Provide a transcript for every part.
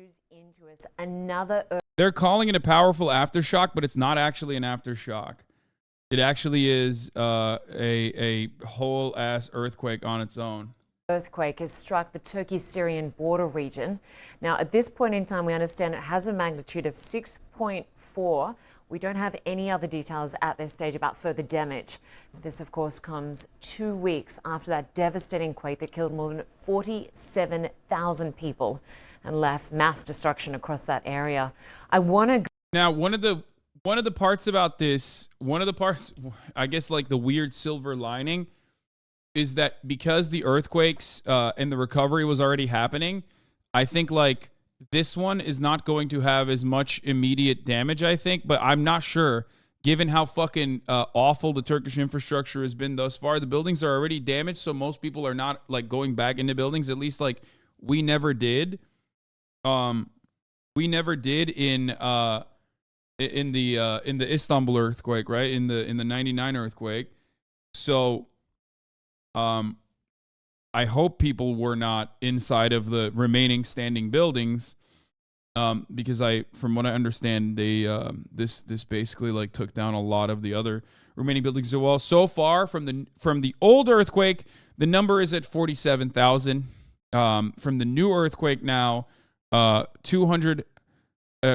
news into us. Another. They're calling it a powerful aftershock, but it's not actually an aftershock. It actually is a whole ass earthquake on its own. Earthquake has struck the Turkey-Syrian border region. Now, at this point in time, we understand it has a magnitude of 6.4. We don't have any other details at this stage about further damage. This, of course, comes 2 weeks after that devastating quake that killed more than 47,000 people and left mass destruction across that area. I want to now one of the parts about this, I guess, like the weird silver lining, is that because the earthquakes and the recovery was already happening, I think like this one is not going to have as much immediate damage, I think, but I'm not sure given how fucking awful the Turkish infrastructure has been thus far. The buildings are already damaged, so most people are not like going back into buildings, at least like we never did. We never did in the Istanbul earthquake, right? In the 99 earthquake. So I hope people were not inside of the remaining standing buildings, because from what I understand, they this basically like took down a lot of the other remaining buildings as well. So far from the old earthquake, the number is at 47,000. From the new earthquake now, 200.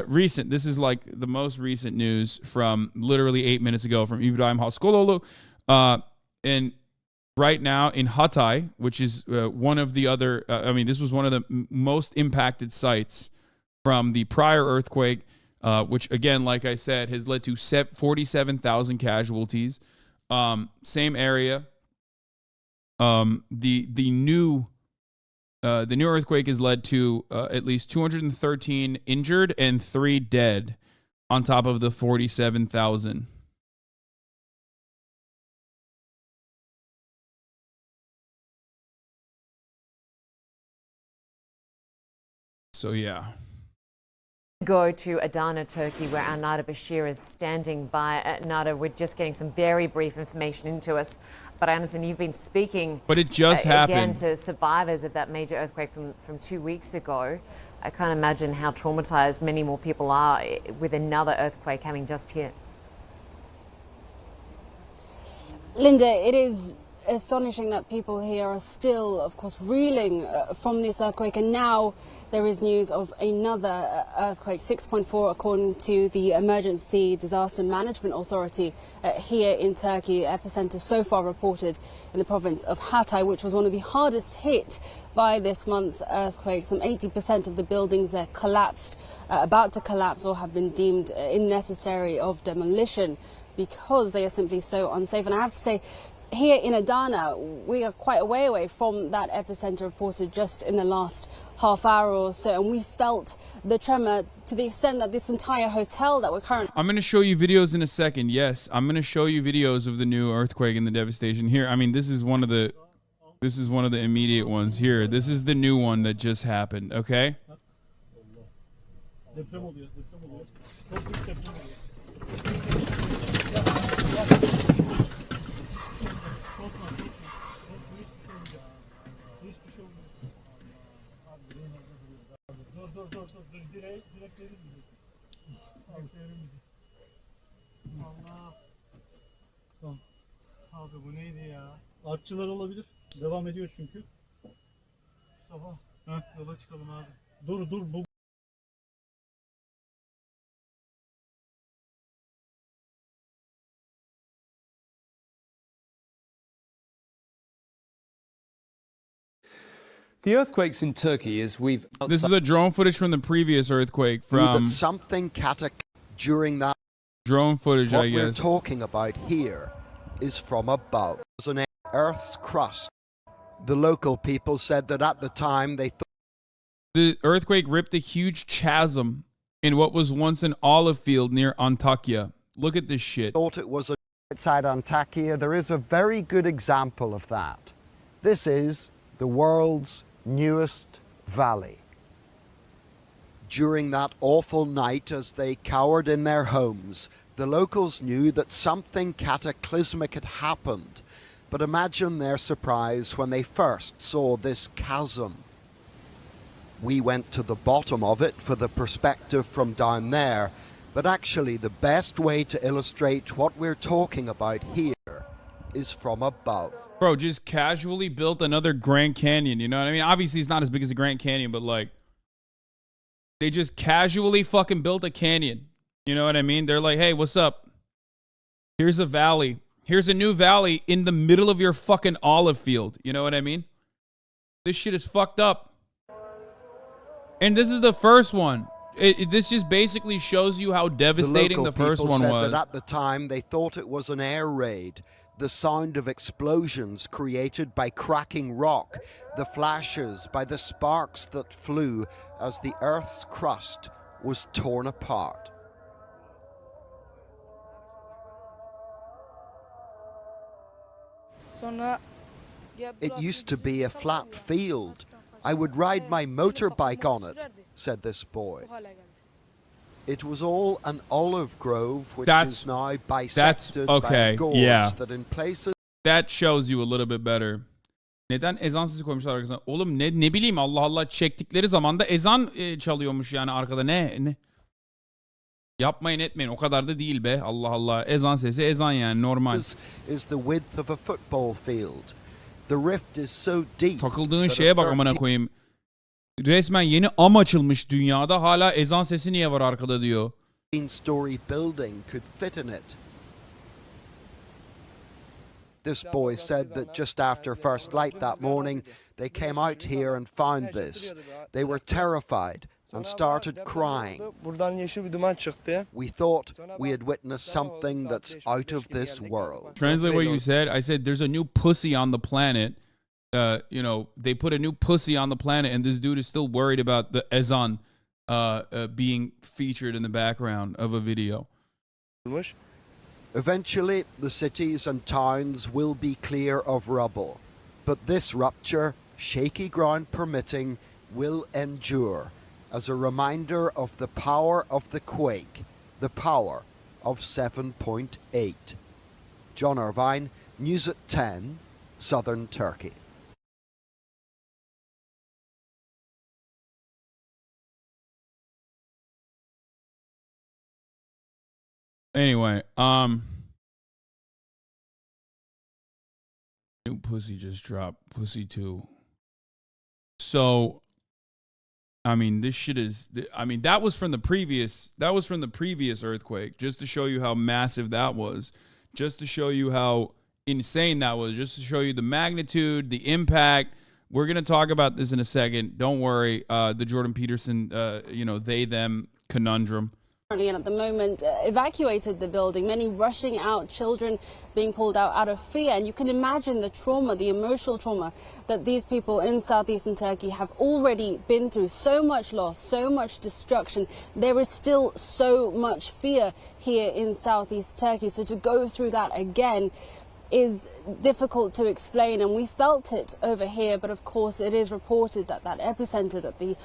Recent. This is like the most recent news from literally 8 minutes ago from Ibrahim Haskololu, and right now in Hatay, which is one of the other, this was one of the most impacted sites from the prior earthquake, which again, like I said, has led to 47,000 casualties. Same area. The new earthquake has led to at least 213 injured and 3 dead on top of the 47,000. So, yeah. Go to Adana, Turkey, where our Nada Bashir is standing by. Nada, we're just getting some very brief information into us, but I understand you've been speaking. But it just happened again to survivors of that major earthquake from 2 weeks ago. I can't imagine how traumatized many more people are with another earthquake having just hit. Linda, it is astonishing that people here are still, of course, reeling from this earthquake, and now there is news of another earthquake, 6.4 according to the Emergency Disaster Management Authority here in Turkey. Epicenter so far reported in the province of Hatay, which was one of the hardest hit by this month's earthquake. Some 80% of the buildings there collapsed, about to collapse, or have been deemed unnecessary of demolition because they are simply so unsafe. And I have to say, here in Adana, we are quite a way away from that epicenter reported just in the last half hour or so, and we felt the tremor to the extent that this entire hotel that we're currently... I'm going to show you videos in a second. Yes, I'm going to show you videos of the new earthquake and the devastation here. I mean, this is one of the immediate ones here. This is the new one that just happened, okay? Allah. Tamam. Abi bu neydi ya? Artçılar olabilir. Devam ediyor çünkü. Mustafa. Yola çıkalım abi. Dur bu. The earthquakes in Turkey, as we've... This is a drone footage from the previous earthquake from... Something during that... Drone footage, I guess. What we're talking about here is from above. It was an Earth's crust. The local people said that at the time they thought... The earthquake ripped a huge chasm in what was once an olive field near Antakya. Look at this shit. Thought it was outside Antakya. There is a very good example of that. This is the world's newest valley. During that awful night, as they cowered in their homes, the locals knew that something cataclysmic had happened. But imagine their surprise when they first saw this chasm. We went to the bottom of it for the perspective from down there, but actually the best way to illustrate what we're talking about here is from above. Bro, just casually built another Grand Canyon, you know what I mean? Obviously, it's not as big as the Grand Canyon, but like, they just casually fucking built a canyon. You know what I mean? They're like, hey, what's up? Here's a valley. Here's a new valley in the middle of your fucking olive field. You know what I mean? This shit is fucked up. And this is the first one. This just basically shows you how devastating the first one was. That at the time they thought it was an air raid. The sound of explosions created by cracking rock, the flashes by the sparks that flew as the Earth's crust was torn apart. It used to be a flat field. I would ride my motorbike on it, said this boy. It was all an olive grove, which is now bisected by a gorge that in places... That shows you a little bit better. Neden ezan sesi koymuşlar arkasına? Oğlum ne bileyim, Allah Allah, çektikleri zaman da ezan çalıyormuş yani arkada, ne? Yapmayın etmeyin, o kadar da değil be, Allah Allah. Ezan sesi ezan yani, normal. Is the width of a football field. The rift is so deep. Takıldığın şeye bak amına koyayım. Resmen yeni am açılmış dünyada, hala ezan sesi niye var arkada diyor. 15-story building could fit in it. This boy said that just after first light that morning, they came out here and found this. They were terrified and started crying. We thought we had witnessed something that's out of this world. Translate what you said. I said there's a new pussy on the planet. You know, they put a new pussy on the planet, and this dude is still worried about the Azan being featured in the background of a video. Eventually, the cities and towns will be clear of rubble. But this rupture, shaky ground permitting, will endure as a reminder of the power of the quake, the power of 7.8. John Irvine, News at 10, Southern Turkey. Anyway, new pussy just dropped, pussy 2. So, I mean, this shit is, I mean, that was from the previous earthquake, just to show you how massive that was, just to show you how insane that was, just to show you the magnitude, the impact. We're going to talk about this in a second. Don't worry. The Jordan Peterson, they, them conundrum. And at the moment evacuated the building, many rushing out, children being pulled out of fear. And you can imagine the trauma, the emotional trauma that these people in southeastern Turkey have already been through. So much loss, so much destruction. There is still so much fear here in southeast Turkey. So to go through that again is difficult to explain, and we felt it over here, but of course it is reported that that epicenter, that the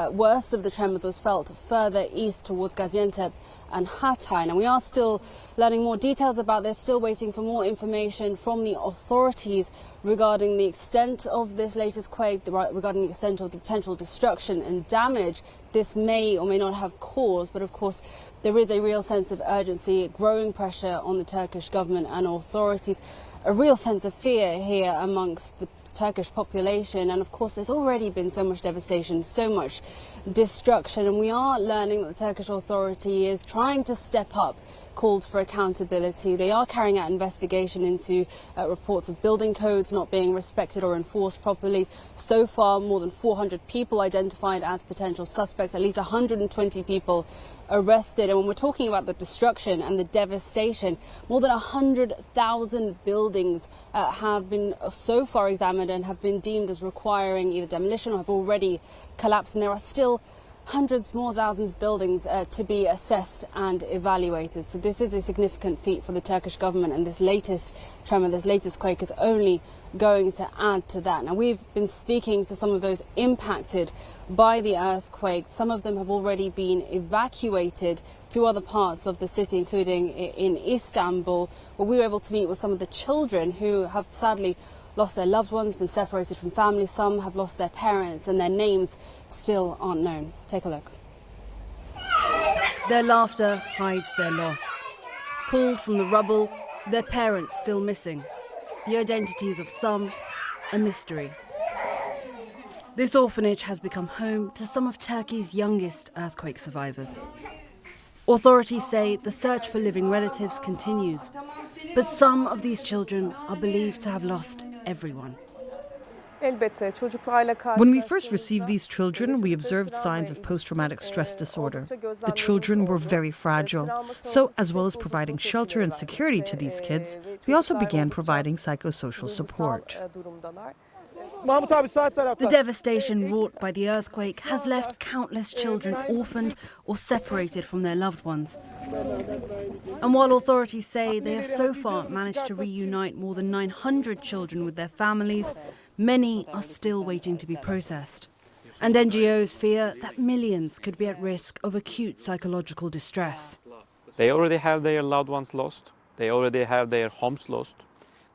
worst of the tremors was felt further east towards Gaziantep and Hatay. And we are still learning more details about this, still waiting for more information from the authorities regarding the extent of this latest quake, regarding the extent of the potential destruction and damage this may or may not have caused. But of course there is a real sense of urgency, growing pressure on the Turkish government and authorities, a real sense of fear here amongst the Turkish population. And of course there's already been so much devastation, so much destruction, and we are learning that the Turkish authority is trying to step up calls for accountability. They are carrying out investigation into reports of building codes not being respected or enforced properly. So far, more than 400 people identified as potential suspects, at least 120 people arrested. And when we're talking about the destruction and the devastation, more than 100,000 buildings have been so far examined and have been deemed as requiring either demolition or have already collapsed. And there are still hundreds more thousands of buildings to be assessed and evaluated. So this is a significant feat for the Turkish government, and this latest tremor, this latest quake is only going to add to that. Now, we've been speaking to some of those impacted by the earthquake. Some of them have already been evacuated to other parts of the city, including in Istanbul, where we were able to meet with some of the children who have sadly lost their loved ones, been separated from family. Some have lost their parents, and their names still aren't known. Take a look. Their laughter hides their loss. Pulled from the rubble, their parents still missing. The identities of some, a mystery. This orphanage has become home to some of Turkey's youngest earthquake survivors. Authorities say the search for living relatives continues, but some of these children are believed to have lost everyone. When we first received these children, we observed signs of post-traumatic stress disorder. The children were very fragile. So, as well as providing shelter and security to these kids, we also began providing psychosocial support. The devastation wrought by the earthquake has left countless children orphaned or separated from their loved ones. And while authorities say they have so far managed to reunite more than 900 children with their families, many are still waiting to be processed. And NGOs fear that millions could be at risk of acute psychological distress. They already have their loved ones lost. They already have their homes lost.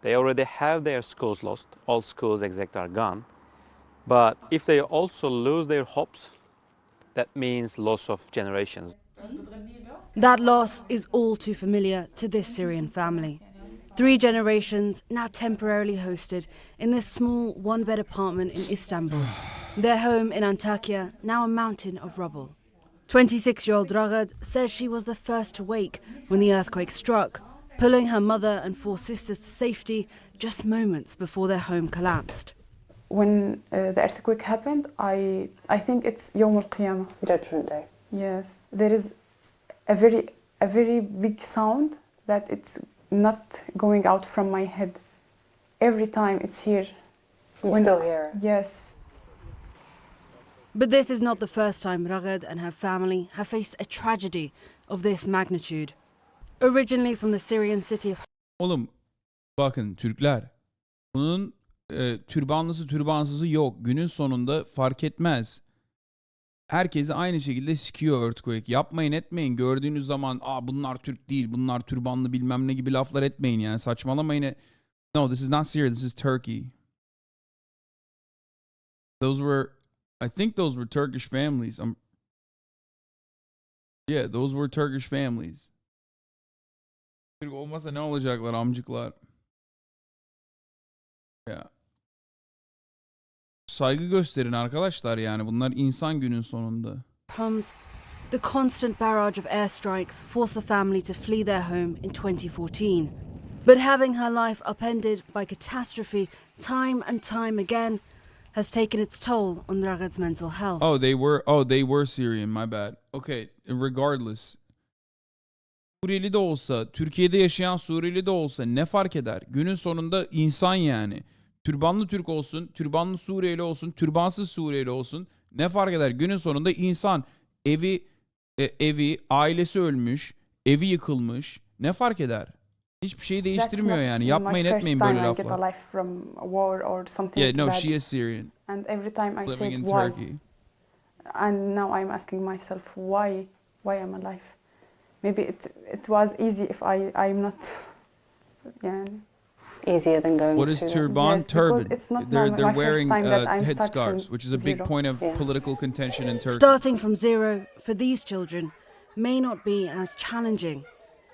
They already have their schools lost. All schools except are gone. But if they also lose their hopes, that means loss of generations. That loss is all too familiar to this Syrian family. 3 generations now temporarily hosted in this small one-bed apartment in Istanbul. Their home in Antakya, now a mountain of rubble. 26-year-old Ragad says she was the first to wake when the earthquake struck, pulling her mother and 4 sisters to safety just moments before their home collapsed. When the earthquake happened, I think it's Yom al-Qiyamah. Judgment Day. Yes. There is a very big sound that it's not going out from my head. Every time it's here. You still hear it? Yes. But this is not the first time Ragad and her family have faced a tragedy of this magnitude. Originally from the Syrian city of... Oğlum bakın Türkler, bunun türbanlısı türbansızı yok. Günün sonunda fark etmez. Herkesi aynı şekilde sikiyor earthquake. Yapmayın etmeyin. Gördüğünüz zaman bunlar Türk değil, bunlar türbanlı bilmem ne gibi laflar etmeyin yani. Saçmalamayın. No, this is not Syria, this is Turkey. I think those were Turkish families. Yeah, those were Turkish families. Türk olmasa ne olacaklar amcıklar? Ya. Saygı gösterin arkadaşlar yani. Bunlar insan günün sonunda. The constant barrage of airstrikes forced the family to flee their home in 2014. But having her life upended by catastrophe time and time again has taken its toll on Ragad's mental health. They were Syrian, my bad. Okay, regardless. Suriyeli de olsa, Türkiye'de yaşayan Suriyeli de olsa ne fark eder? Günün sonunda insan yani. Türbanlı Türk olsun, türbanlı Suriyeli olsun, türbansız Suriyeli olsun. Ne fark eder? Günün sonunda insan. Evi, ailesi ölmüş, evi yıkılmış. Ne fark eder? Hiçbir şey değiştirmiyor yani. Yapmayın etmeyin böyle laflar. Yeah, no, she is Syrian. And every time I living say in why. Turkey. And now I'm asking myself why I'm alive. Maybe it was easy if I'm not. Yeah. Easier than going. What is to turban? Yes, turban. It's not They're wearing headscarves, headscarves, which is a big point of political contention in Turkey. Starting from zero for these children may not be as challenging.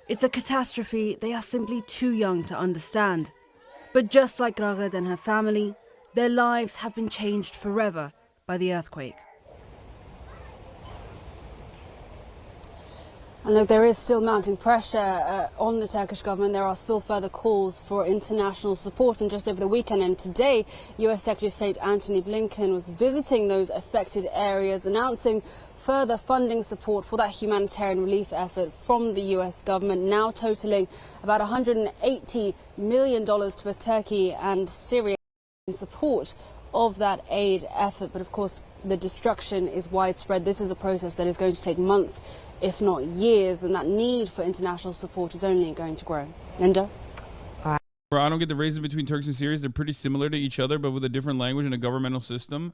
It's a catastrophe they are simply too young to understand. But just like Ragad and her family, their lives have been changed forever by the earthquake. And look, there is still mounting pressure on the Turkish government. There are still further calls for international support. And just over the weekend and today, US Secretary of State Antony Blinken was visiting those affected areas, announcing further funding support for that humanitarian relief effort from the US government, now totaling about $180 million to both Turkey and Syria in support of that aid effort. But of course, the destruction is widespread. This is a process that is going to take months, if not years, and that need for international support is only going to grow. Linda? Bro, I don't get the reason between Turks and Syrians. They're pretty similar to each other, but with a different language and a governmental system.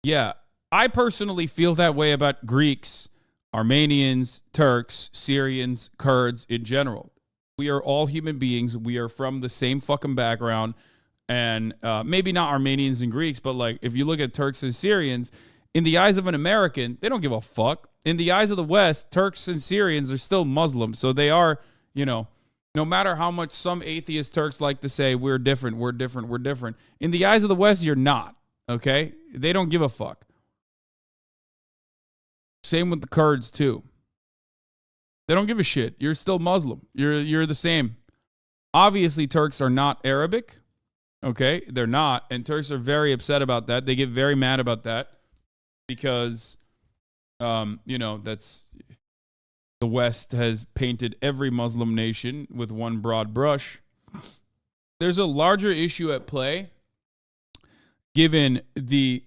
Yeah, I personally feel that way about Greeks, Armenians, Turks, Syrians, Kurds in general. We are all human beings. We are from the same fucking background. and maybe not Armenians and Greeks, but like if you look at Turks and Syrians, in the eyes of an American, they don't give a fuck. In the eyes of the West, Turks and Syrians are still Muslims. So they are, you know, no matter how much some atheist Turks like to say, we're different, we're different, we're different. In the eyes of the West, you're not, okay? They don't give a fuck. Same with the Kurds, too. They don't give a shit. You're still Muslim. You're the same. Obviously, Turks are not Arabic, okay? They're not, and Turks are very upset about that. They get very mad about that because, you know, that's... The West has painted every Muslim nation with one broad brush. There's a larger issue at play given the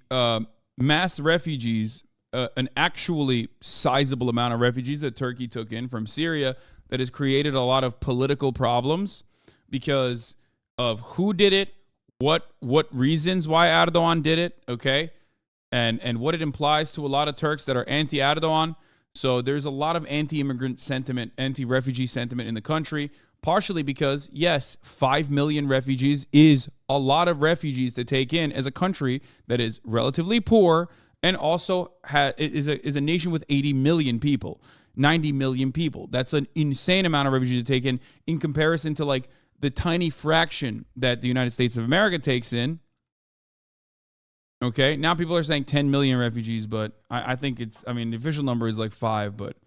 mass refugees, an actually sizable amount of refugees that Turkey took in from Syria that has created a lot of political problems because of who did it, what reasons why Erdogan did it, okay? And what it implies to a lot of Turks that are anti-Erdogan. So there's a lot of anti-immigrant sentiment, anti-refugee sentiment in the country, partially because, yes, 5 million refugees is a lot of refugees to take in as a country that is relatively poor and also is a nation with 80 million people, 90 million people. That's an insane amount of refugees to take in comparison to like the tiny fraction that the United States of America takes in. Okay, now people are saying 10 million refugees, but I think the official number is like 5, but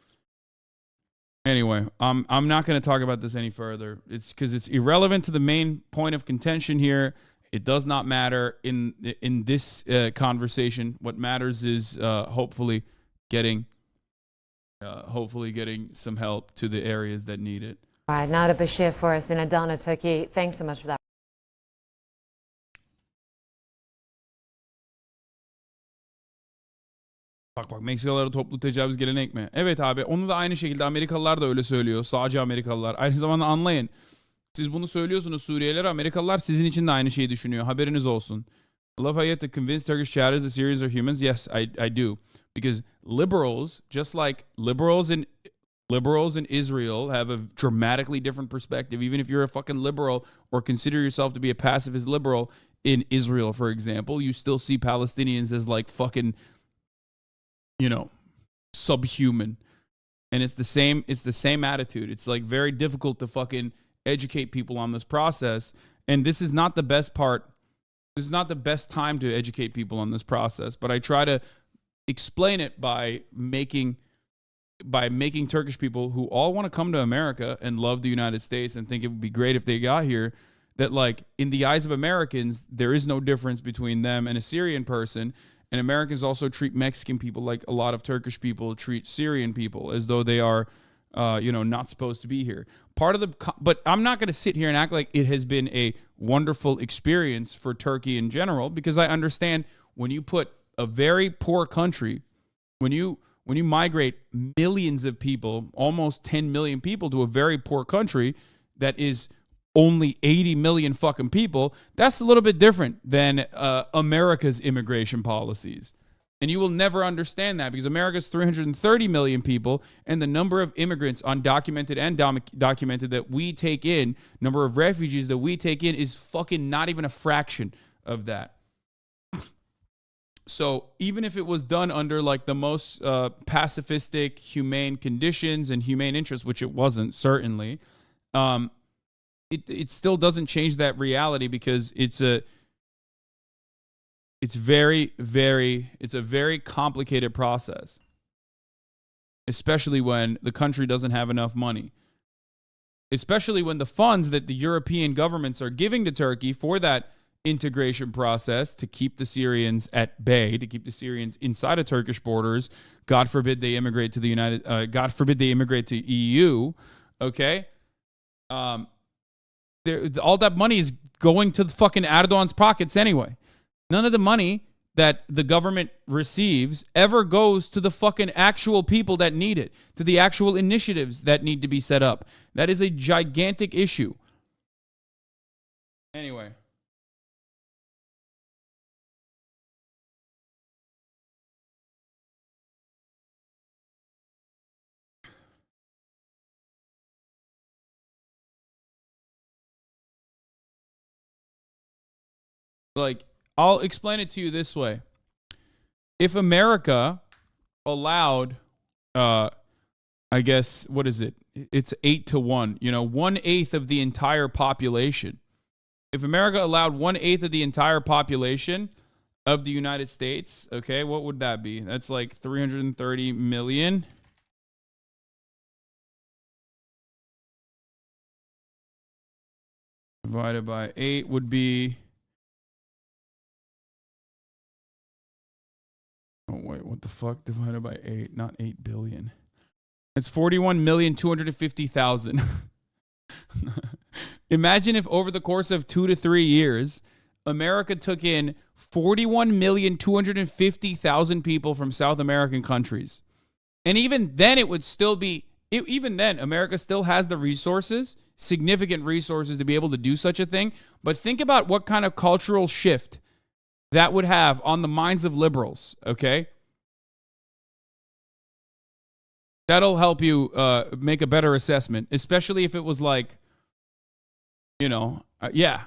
anyway, I'm not going to talk about this any further. It's because it's irrelevant to the main point of contention here. It does not matter in this conversation. What matters is hopefully getting some help to the areas that need it. All right, Nada Bashir for us in Adana, Turkey. Thanks so much for that. Bak Meksikalılara toplu tecavüz gelenek mi? Evet abi, onu da aynı şekilde Amerikalılar da öyle söylüyor. Sağcı Amerikalılar. Aynı zamanda anlayın. Siz bunu söylüyorsunuz Suriyelilere, Amerikalılar sizin için de aynı şeyi düşünüyor. Haberiniz olsun. I love how you have to convince Turkish chatters the Syrians are humans. Yes, I do. Because liberals, just like liberals in Israel have a dramatically different perspective. Even if you're a fucking liberal or consider yourself to be a pacifist liberal in Israel, for example, you still see Palestinians as like fucking, you know, subhuman. And it's the same attitude. It's like very difficult to fucking educate people on this process. And this is not the best part. This is not the best time to educate people on this process, but I try to explain it by making Turkish people who all want to come to America and love the United States and think it would be great if they got here, that like in the eyes of Americans, there is no difference between them and a Syrian person. And Americans also treat Mexican people like a lot of Turkish people treat Syrian people, as though they are, not supposed to be here. But I'm not going to sit here and act like it has been a wonderful experience for Turkey in general, because I understand when you put a very poor country, when you migrate millions of people, almost 10 million people to a very poor country that is only 80 million fucking people, that's a little bit different than America's immigration policies. And you will never understand that because America's 330 million people, and the number of immigrants, undocumented and documented, that we take in, number of refugees that we take in, is fucking not even a fraction of that. So even if it was done under like the most pacifistic, humane conditions and humane interests, which it wasn't, certainly, it still doesn't change that reality, because it's a very complicated process, especially when the country doesn't have enough money, especially when the funds that the European governments are giving to Turkey for that integration process to keep the Syrians at bay, to keep the Syrians inside of Turkish borders. God forbid they immigrate to God forbid they immigrate to EU. Okay. All that money is going to the fucking Erdogan's pockets anyway. None of the money that the government receives ever goes to the fucking actual people that need it, to the actual initiatives that need to be set up. That is a gigantic issue. Anyway. Like, I'll explain it to you this way. If America allowed, I guess, what is it? It's 8-1, 1/8 of the entire population. If America allowed 1/8 of the entire population of the United States, okay, what would that be? That's like 330 million. Divided by 8 would be... Oh, wait, what the fuck? Divided by 8, not 8 billion. It's 41,250,000. Imagine if over the course of 2 to 3 years, America took in 41,250,000 people from South American countries. And even then, it would still be, even then, America still has the resources, significant resources to be able to do such a thing. But think about what kind of cultural shift that would have on the minds of liberals, okay? That'll help you make a better assessment, especially if it was like, yeah.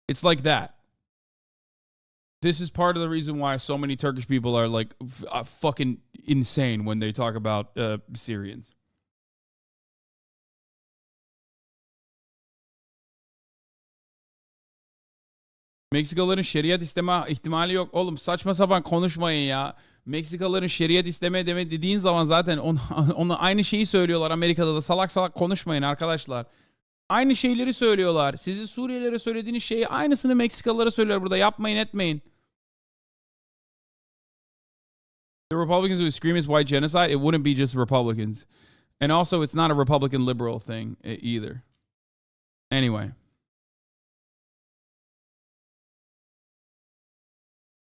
It's like that. This is part of the reason why so many Turkish people are like fucking insane when they talk about Syrians. Meksikalıların şeriat isteme ihtimali yok. Oğlum saçma sapan konuşmayın ya. Meksikalıların şeriat isteme dediğin zaman zaten onu aynı şeyi söylüyorlar Amerika'da da. Salak salak konuşmayın arkadaşlar. Aynı şeyleri söylüyorlar. Sizi Suriyelilere söylediğiniz şeyi aynısını Meksikalılara söylüyorlar burada. Yapmayın etmeyin. The Republicans would scream as white genocide. It wouldn't be just Republicans. And also it's not a Republican liberal thing either. Anyway.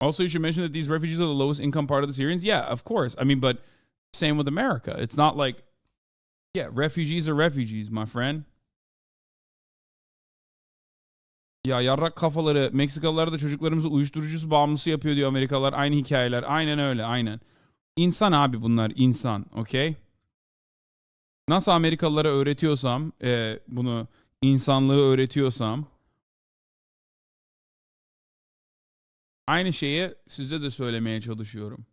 Also, you should mention that these refugees are the lowest income part of the Syrians. Yeah, of course. I mean, but same with America. It's not like, yeah, refugees are refugees, my friend. Ya yarrak kafaları, Meksikalılar da çocuklarımızı uyuşturucu bağımlısı yapıyor diyor Amerikalılar. Aynı hikayeler. Aynen öyle, aynen. İnsan abi bunlar, insan. Okay? Nasıl Amerikalılara öğretiyorsam, bunu insanlığı öğretiyorsam, aynı şeyi size de söylemeye çalışıyorum.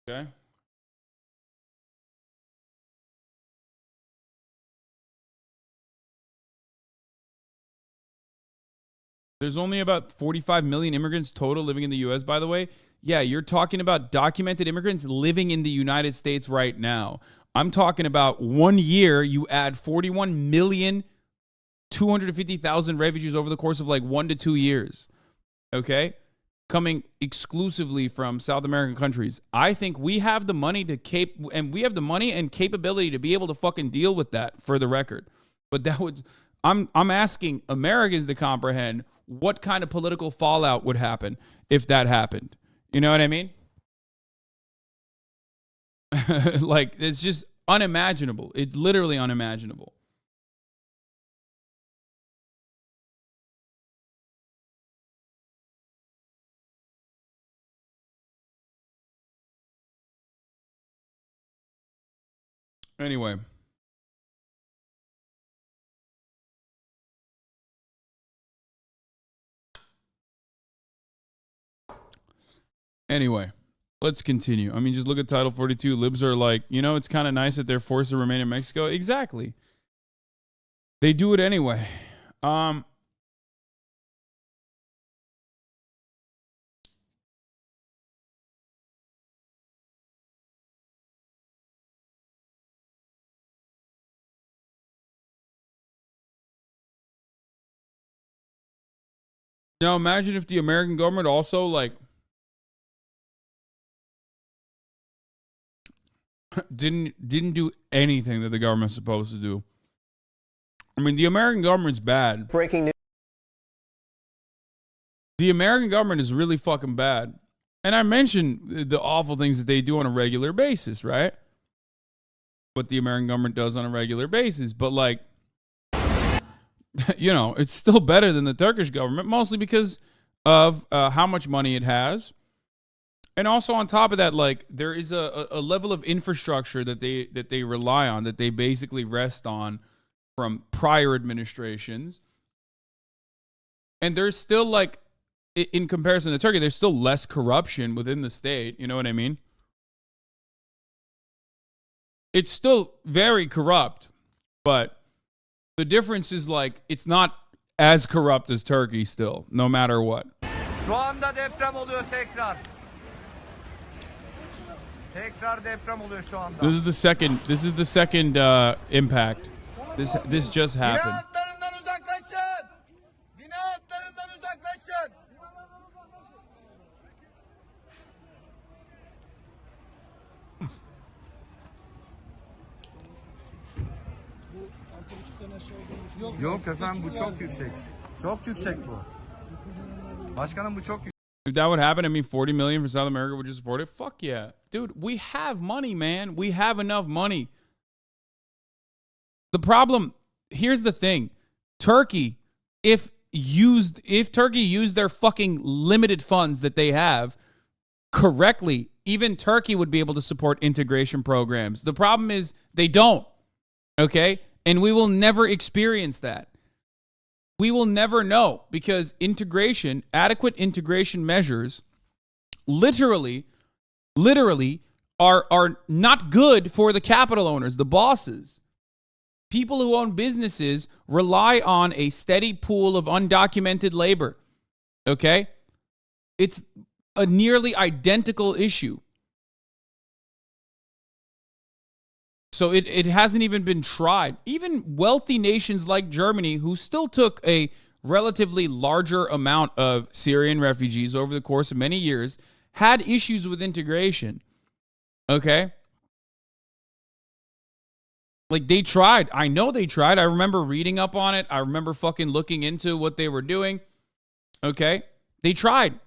Okay? There's only about 45 million immigrants total living in the U.S., by the way. Yeah, you're talking about documented immigrants living in the United States right now. I'm talking about 1 year, you add 41,250,000 refugees over the course of like 1 to 2 years. Okay? Coming exclusively from South American countries. I think we have the money and we have the money and capability to be able to fucking deal with that, for the record. But that would... I'm asking Americans to comprehend what kind of political fallout would happen if that happened. You know what I mean? Like, it's just unimaginable. It's literally unimaginable. Anyway. Anyway, let's continue. I mean, just look at Title 42. Libs are like, it's kind of nice that they're forced to remain in Mexico. Exactly. They do it anyway. Now, imagine if the American government also, like, didn't do anything that the government's supposed to do. I mean, the American government's bad. Breaking news. The American government is really fucking bad. And I mentioned the awful things that they do on a regular basis, right? What the American government does on a regular basis. But, like, it's still better than the Turkish government, mostly because of how much money it has. And also on top of that, like there is a level of infrastructure that they rely on, that they basically rest on from prior administrations. And there's still like, in comparison to Turkey, there's still less corruption within the state. You know what I mean? It's still very corrupt, but the difference is like it's not as corrupt as Turkey still, no matter what. Şu anda deprem oluyor tekrar. Tekrar deprem oluyor şu anda. This is the second impact. This just happened. Bina hatlarından uzaklaşın. Bina hatlarından uzaklaşın. Yok efendim, bu çok yüksek. Çok yüksek bu. Başkanım, bu çok yüksek. If that would happen, I mean, 40 million for South America, would you support it? Fuck yeah. Dude, we have money, man. We have enough money. The problem, here's the thing. Turkey, if Turkey used their fucking limited funds that they have correctly, even Turkey would be able to support integration programs. The problem is they don't, okay? And we will never experience that. We will never know, because adequate integration measures literally are not good for the capital owners, the bosses. People who own businesses rely on a steady pool of undocumented labor. Okay? It's a nearly identical issue. So it hasn't even been tried. Even wealthy nations like Germany, who still took a relatively larger amount of Syrian refugees over the course of many years, had issues with integration. Okay? Like, they tried. I know they tried. I remember reading up on it. I remember fucking looking into what they were doing. Okay? They tried.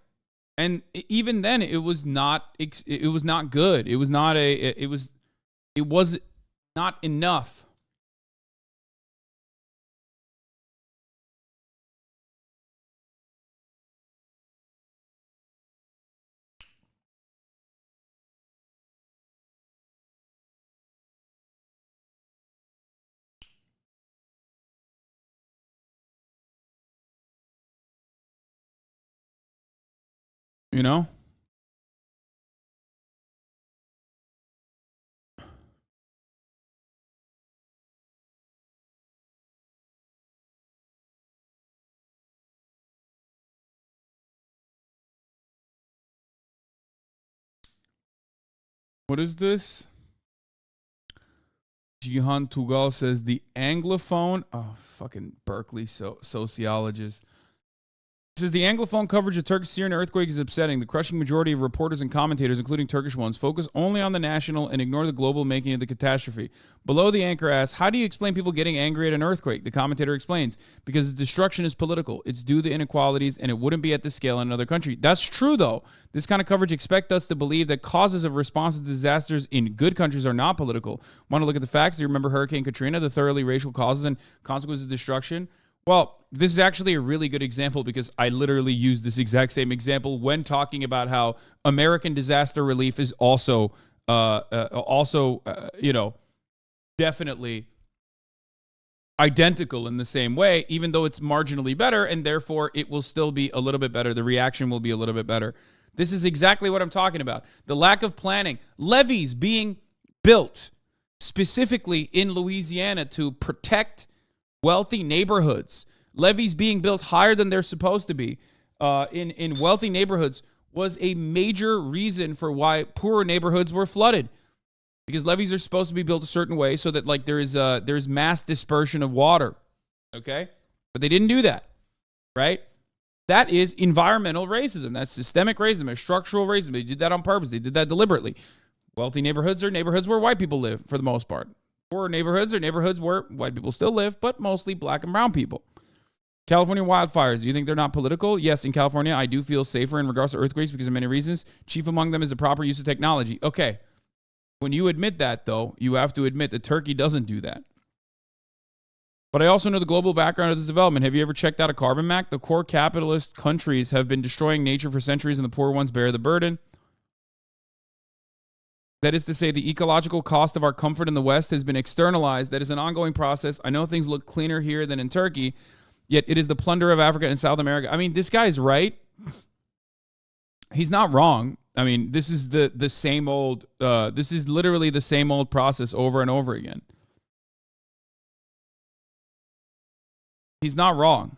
And even then, it was not good. It was not enough. You know? What is this? Jihan Tugal says the Anglophone. Oh, fucking Berkeley sociologist. It says the Anglophone coverage of Turkish Syrian earthquake is upsetting. The crushing majority of reporters and commentators, including Turkish ones, focus only on the national and ignore the global making of the catastrophe. Below, the anchor asks, how do you explain people getting angry at an earthquake? The commentator explains, because the destruction is political. It's due to inequalities, and it wouldn't be at this scale in another country. That's true, though. This kind of coverage expects us to believe that causes of responses to disasters in good countries are not political. Want to look at the facts? Do you remember Hurricane Katrina, the thoroughly racial causes and consequences of destruction? Well, this is actually a really good example, because I literally used this exact same example when talking about how American disaster relief is also definitely identical in the same way, even though it's marginally better, and therefore it will still be a little bit better. The reaction will be a little bit better. This is exactly what I'm talking about. The lack of planning, levees being built specifically in Louisiana to protect wealthy neighborhoods, levees being built higher than they're supposed to be in wealthy neighborhoods was a major reason for why poorer neighborhoods were flooded. Because levees are supposed to be built a certain way so that like there's mass dispersion of water, okay? But they didn't do that, right? That is environmental racism. That's systemic racism. That's structural racism. They did that on purpose. They did that deliberately. Wealthy neighborhoods are neighborhoods where white people live for the most part. Poorer neighborhoods are neighborhoods where white people still live, but mostly black and brown people. California wildfires. Do you think they're not political? Yes, in California, I do feel safer in regards to earthquakes because of many reasons. Chief among them is the proper use of technology. Okay. When you admit that, though, you have to admit that Turkey doesn't do that. But I also know the global background of this development. Have you ever checked out a carbon map? The core capitalist countries have been destroying nature for centuries, and the poor ones bear the burden. That is to say, the ecological cost of our comfort in the West has been externalized. That is an ongoing process. I know things look cleaner here than in Turkey, yet it is the plunder of Africa and South America. I mean, this guy's right. He's not wrong. I mean, this is the same old, this is literally the same old process over and over again. He's not wrong.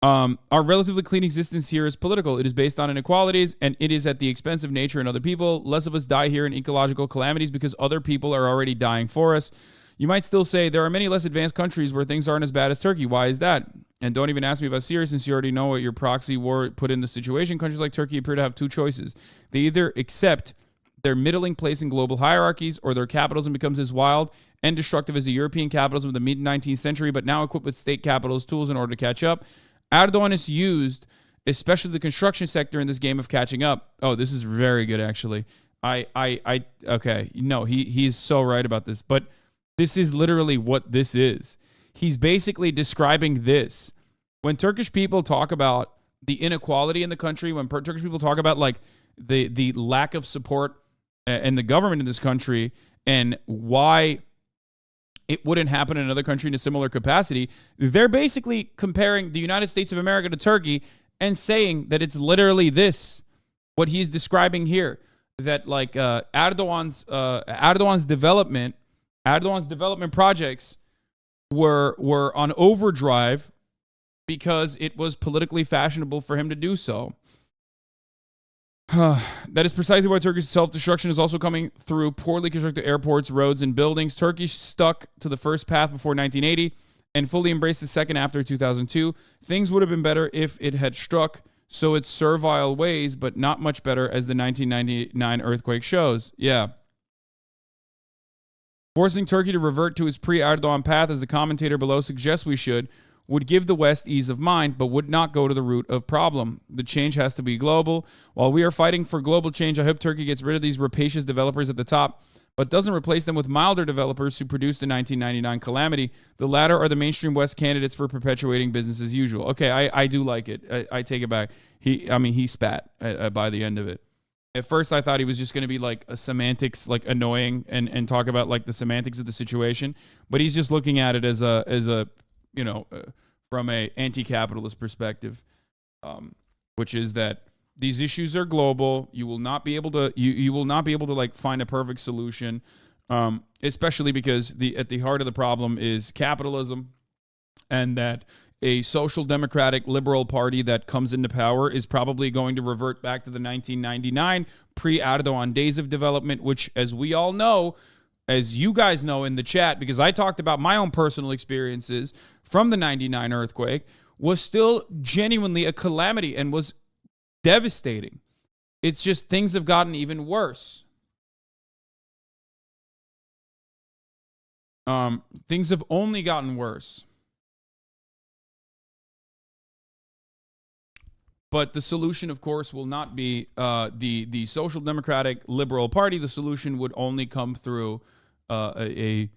Our relatively clean existence here is political. It is based on inequalities, and it is at the expense of nature and other people. Less of us die here in ecological calamities because other people are already dying for us. You might still say there are many less advanced countries where things aren't as bad as Turkey. Why is that? And don't even ask me about Syria, since you already know what your proxy war put in the situation. Countries like Turkey appear to have two choices. They either accept their middling place in global hierarchies, or their capitalism becomes as wild and destructive as the European capitalism of the mid-19th century, but now equipped with state capitalist tools in order to catch up. Erdogan is used, especially the construction sector, in this game of catching up. Oh, this is very good, actually. Okay. No, he's so right about this, but this is literally what this is. He's basically describing this. When Turkish people talk about the inequality in the country, when Turkish people talk about like the lack of support and the government in this country and why it wouldn't happen in another country in a similar capacity, they're basically comparing the United States of America to Turkey and saying that it's literally this, what he's describing here, that like Erdogan's development projects were on overdrive because it was politically fashionable for him to do so. That is precisely why Turkey's self-destruction is also coming through poorly constructed airports, roads, and buildings. Turkey stuck to the first path before 1980 and fully embraced the second after 2002. Things would have been better if it had struck so its servile ways, but not much better, as the 1999 earthquake shows. Yeah. Forcing Turkey to revert to its pre-Erdogan path, as the commentator below suggests we should, would give the West ease of mind, but would not go to the root of problem. The change has to be global. While we are fighting for global change, I hope Turkey gets rid of these rapacious developers at the top, but doesn't replace them with milder developers who produced the 1999 calamity. The latter are the mainstream West candidates for perpetuating business as usual. Okay, I do like it. I take it back. He spat by the end of it. At first, I thought he was just going to be like a semantics, like annoying and talk about like the semantics of the situation, but he's just looking at it as a from a anti-capitalist perspective, which is that these issues are global. You will not be able to you will not be able to like find a perfect solution, especially because at the heart of the problem is capitalism, and that a social democratic liberal party that comes into power is probably going to revert back to the 1999 pre-Erdogan days of development, which, as we all know, as you guys know in the chat, because I talked about my own personal experiences from the 99 earthquake, was still genuinely a calamity and was devastating. It's just things have gotten even worse. Things have only gotten worse. But the solution, of course, will not be the Social Democratic Liberal Party. The solution would only come through a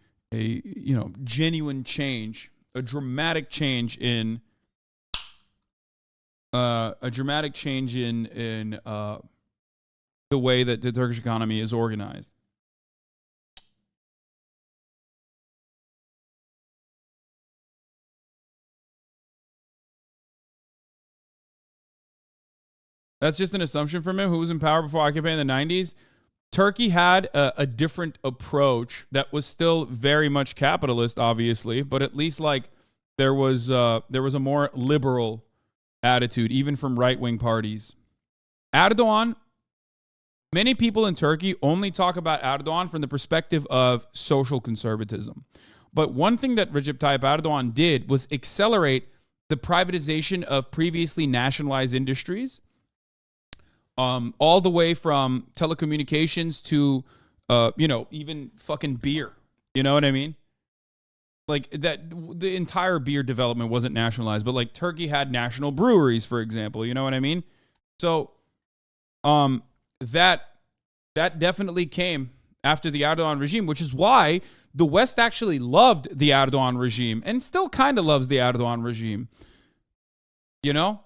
genuine change, a dramatic change in the way that the Turkish economy is organized. That's just an assumption from him. Who was in power before occupying the 90s? Turkey had a different approach that was still very much capitalist, obviously, but at least like there was a more liberal attitude, even from right-wing parties. Erdogan, many people in Turkey only talk about Erdogan from the perspective of social conservatism. But one thing that Recep Tayyip Erdogan did was accelerate the privatization of previously nationalized industries. All the way from telecommunications to, even fucking beer. You know what I mean? Like that, the entire beer development wasn't nationalized, but like Turkey had national breweries, for example. You know what I mean? So, that definitely came after the Erdogan regime, which is why the West actually loved the Erdogan regime and still kind of loves the Erdogan regime. You know?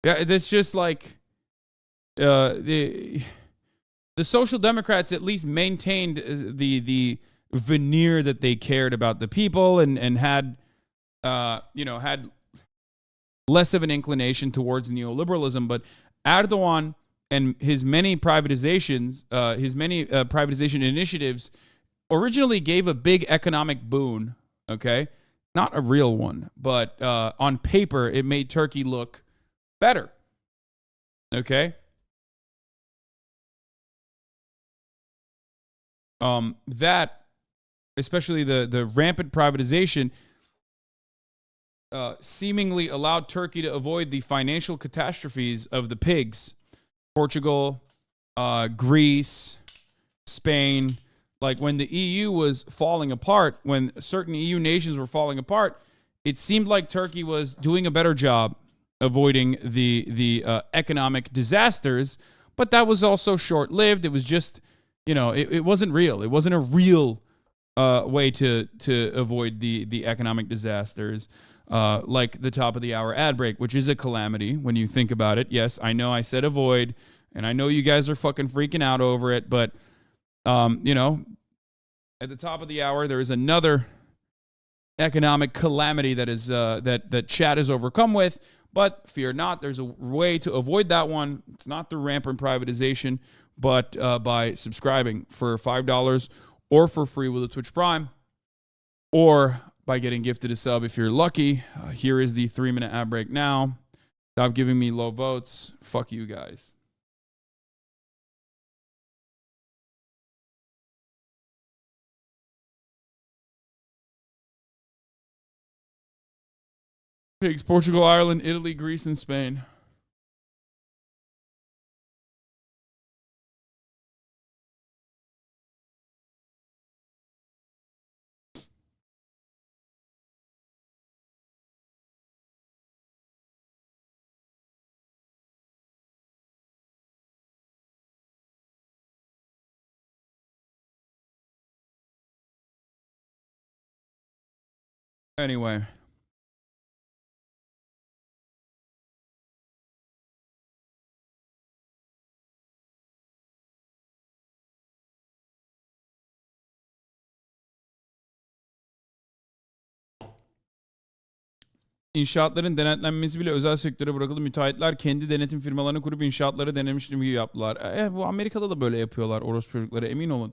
Yeah, it's just like. the Social Democrats at least maintained the veneer that they cared about the people and had had less of an inclination towards neoliberalism. But Erdogan and his many privatization initiatives originally gave a big economic boon, okay? Not a real one, but on paper, it made Turkey look better, okay? That, especially the rampant privatization, seemingly allowed Turkey to avoid the financial catastrophes of the pigs. Portugal, Greece, Spain. Like when the EU was falling apart, when certain EU nations were falling apart, it seemed like Turkey was doing a better job avoiding the economic disasters, but that was also short-lived. It was just, it wasn't real. It wasn't a real way to avoid the economic disasters, like the top of the hour ad break, which is a calamity when you think about it. Yes, I know I said avoid, and I know you guys are fucking freaking out over it, but at the top of the hour, there is another economic calamity that is that Chad is overcome with. But fear not, there's a way to avoid that one. It's not through rampant privatization, but by subscribing for $5 or for free with a Twitch Prime, or by getting gifted a sub if you're lucky. Here is the 3-minute ad break now. Stop giving me low votes. Fuck you guys. Pigs, Portugal, Ireland, Italy, Greece, and Spain. Anyway. İnşaatların denetlenmesi bile özel sektöre bırakıldı. Müteahhitler kendi denetim firmalarını kurup inşaatları denemiştim gibi yaptılar. Bu Amerika'da da böyle yapıyorlar orospu çocukları, emin olun.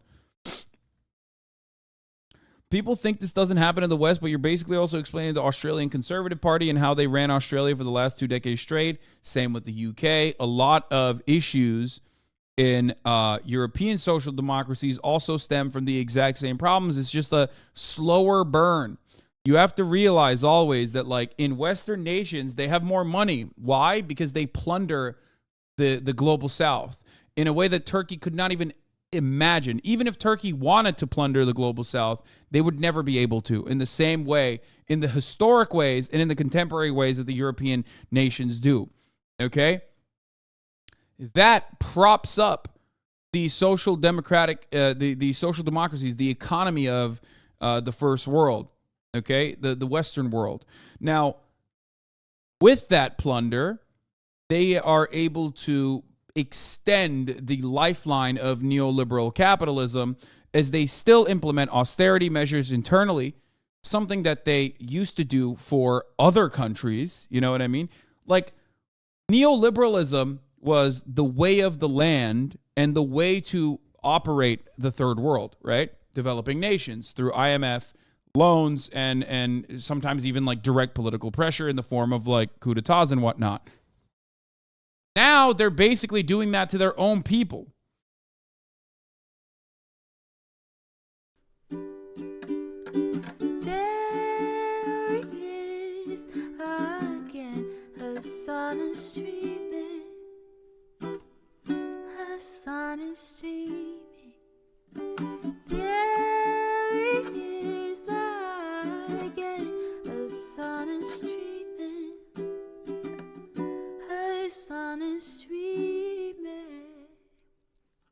People think this doesn't happen in the West, but you're basically also explaining the Australian Conservative Party and how they ran Australia for the last 2 decades straight. Same with the UK. A lot of issues in European social democracies also stem from the exact same problems. It's just a slower burn. You have to realize always that, like, in Western nations, they have more money. Why? Because they plunder the global South in a way that Turkey could not even imagine. Even if Turkey wanted to plunder the global South, they would never be able to, in the same way, in the historic ways and in the contemporary ways that the European nations do. Okay? That props up the social democratic, the social democracies, the economy of the first world. Okay? The Western world. Now, with that plunder, they are able to extend the lifeline of neoliberal capitalism as they still implement austerity measures internally, something that they used to do for other countries. You know what I mean? Like, neoliberalism was the way of the land and the way to operate the third world, right? Developing nations through IMF loans and sometimes even like direct political pressure in the form of like coups d'etats and whatnot. Now they're basically doing that to their own people. There is again a sun is streaming, a sun is streaming.